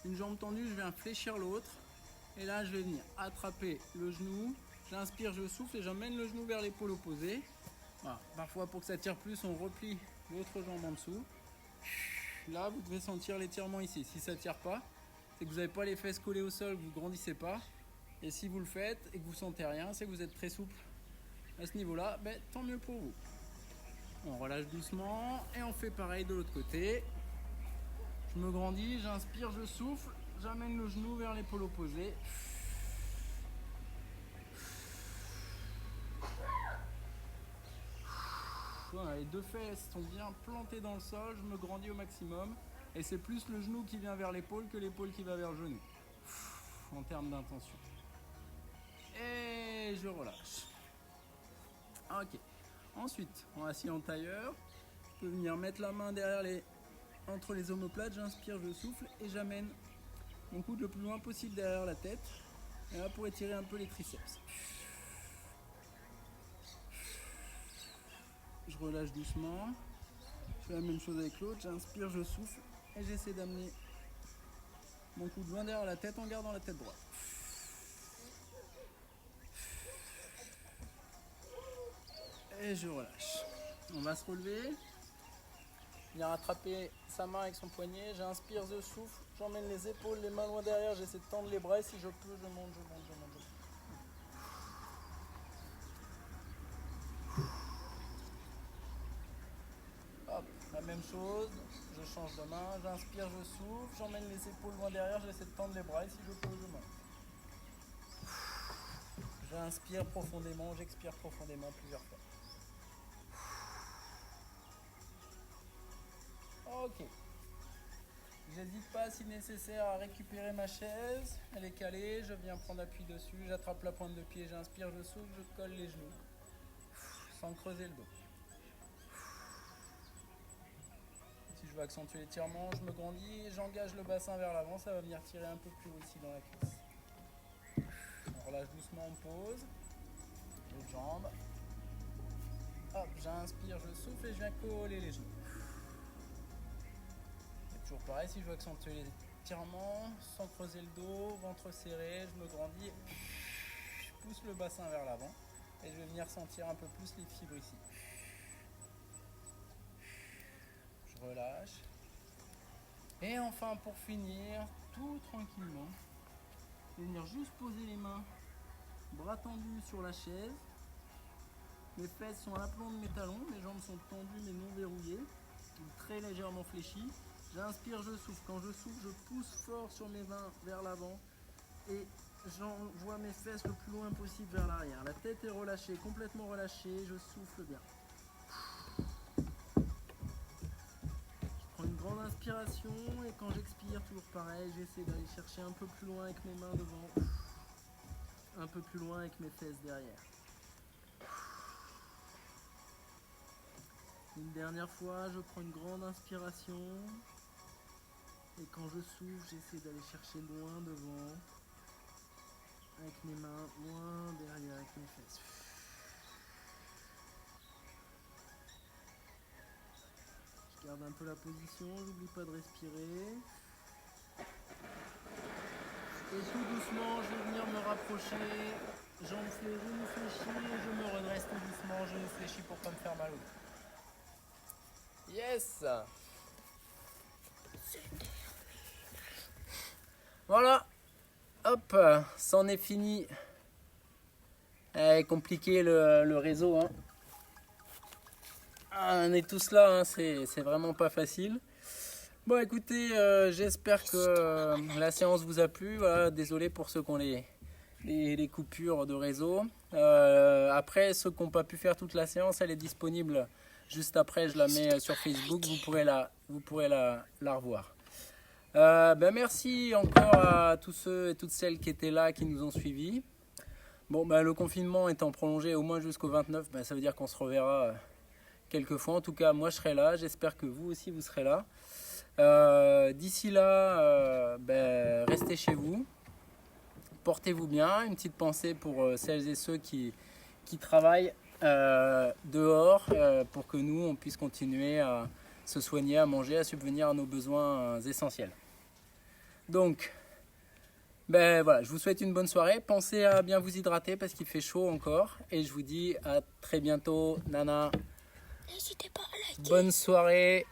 une jambe tendue, je viens fléchir l'autre. Et là, je vais venir attraper le genou. J'inspire, je souffle et j'emmène le genou vers l'épaule opposée. Voilà. Parfois, pour que ça tire plus, on replie l'autre jambe en dessous. Là, vous devez sentir l'étirement ici. Si ça ne tire pas, c'est que vous n'avez pas les fesses collées au sol, que vous ne grandissez pas. Et si vous le faites et que vous ne sentez rien, c'est que vous êtes très souple à ce niveau-là. Ben, tant mieux pour vous. On relâche doucement et on fait pareil de l'autre côté. Je me grandis, j'inspire, je souffle. J'amène le genou vers l'épaule opposée. Voilà, les deux fesses sont bien plantées dans le sol, je me grandis au maximum. Et c'est plus le genou qui vient vers l'épaule que l'épaule qui va vers le genou. En termes d'intention. Et je relâche. Ok. Ensuite, on assis en tailleur. Je peux venir mettre la main derrière entre les omoplates. J'inspire, je souffle et j'amène mon coude le plus loin possible derrière la tête. Et là, pour étirer un peu les triceps. Je relâche doucement. Je fais la même chose avec l'autre. J'inspire, je souffle et j'essaie d'amener mon coude loin derrière la tête en gardant la tête droite. Et je relâche. On va se relever. Venir attraper sa main avec son poignet. J'inspire, je souffle. J'emmène les épaules, les mains loin derrière. J'essaie de tendre les bras. Et si je peux, je monte, je monte, je monte. Hop, la même chose. Je change de main. J'inspire, je souffle. J'emmène les épaules loin derrière. J'essaie de tendre les bras. Et si je peux, je monte. J'inspire profondément. J'expire profondément plusieurs fois. Ok. J'hésite pas si nécessaire à récupérer ma chaise. Elle est calée, je viens prendre appui dessus, j'attrape la pointe de pied, j'inspire, je souffle, je colle les genoux. Sans creuser le dos. Si je veux accentuer l'étirement, je me grandis et j'engage le bassin vers l'avant, ça va venir tirer un peu plus haut ici dans la cuisse. On relâche doucement, on pose. L'autre jambe. Hop, j'inspire, je souffle et je viens coller les genoux. Toujours pareil, si je veux accentuer l'étirement, sans creuser le dos, ventre serré, je me grandis, je pousse le bassin vers l'avant et je vais venir sentir un peu plus les fibres ici. Je relâche. Et enfin, pour finir, tout tranquillement, je vais venir juste poser les mains, bras tendus sur la chaise. Mes fesses sont à l'aplomb de mes talons, mes jambes sont tendues mais non verrouillées, très légèrement fléchies. J'inspire, je souffle. Quand je souffle, je pousse fort sur mes mains vers l'avant et j'envoie mes fesses le plus loin possible vers l'arrière. La tête est relâchée, complètement relâchée, je souffle bien. quand j'expire, toujours pareil, j'essaie d'aller chercher un peu plus loin avec mes mains devant, un peu plus loin avec mes fesses derrière. Une dernière fois, je prends une grande inspiration. Et quand je souffle, j'essaie d'aller chercher loin devant. Avec mes mains, loin derrière avec mes fesses. Je garde un peu la position, j'oublie pas de respirer. Et tout doucement, je vais venir me rapprocher. Je me fléchis et je me redresse tout doucement. Je me fléchis pour pas me faire mal au dos. Yes! Voilà! Hop! C'en est fini. Compliqué le réseau. Hein. On est tous là, hein, c'est vraiment pas facile. Bon écoutez, j'espère que la séance vous a plu. Voilà, désolé pour ceux qui ont les coupures de réseau. Après, ceux qui n'ont pas pu faire toute la séance, elle est disponible juste après. Je la mets sur Facebook, vous pourrez la revoir. Merci encore à tous ceux et toutes celles qui étaient là, qui nous ont suivis. Bon, le confinement étant prolongé au moins jusqu'au 29, ça veut dire qu'on se reverra quelques fois. En tout cas, moi je serai là. J'espère que vous aussi vous serez là. D'ici là, restez chez vous. Portez-vous bien. Une petite pensée pour celles et ceux qui travaillent dehors pour que nous, on puisse continuer à se soigner, à manger, à subvenir à nos besoins essentiels. Donc, voilà, je vous souhaite une bonne soirée. Pensez à bien vous hydrater parce qu'il fait chaud encore. Et je vous dis à très bientôt. Nana. N'hésitez pas à liker. Bonne soirée.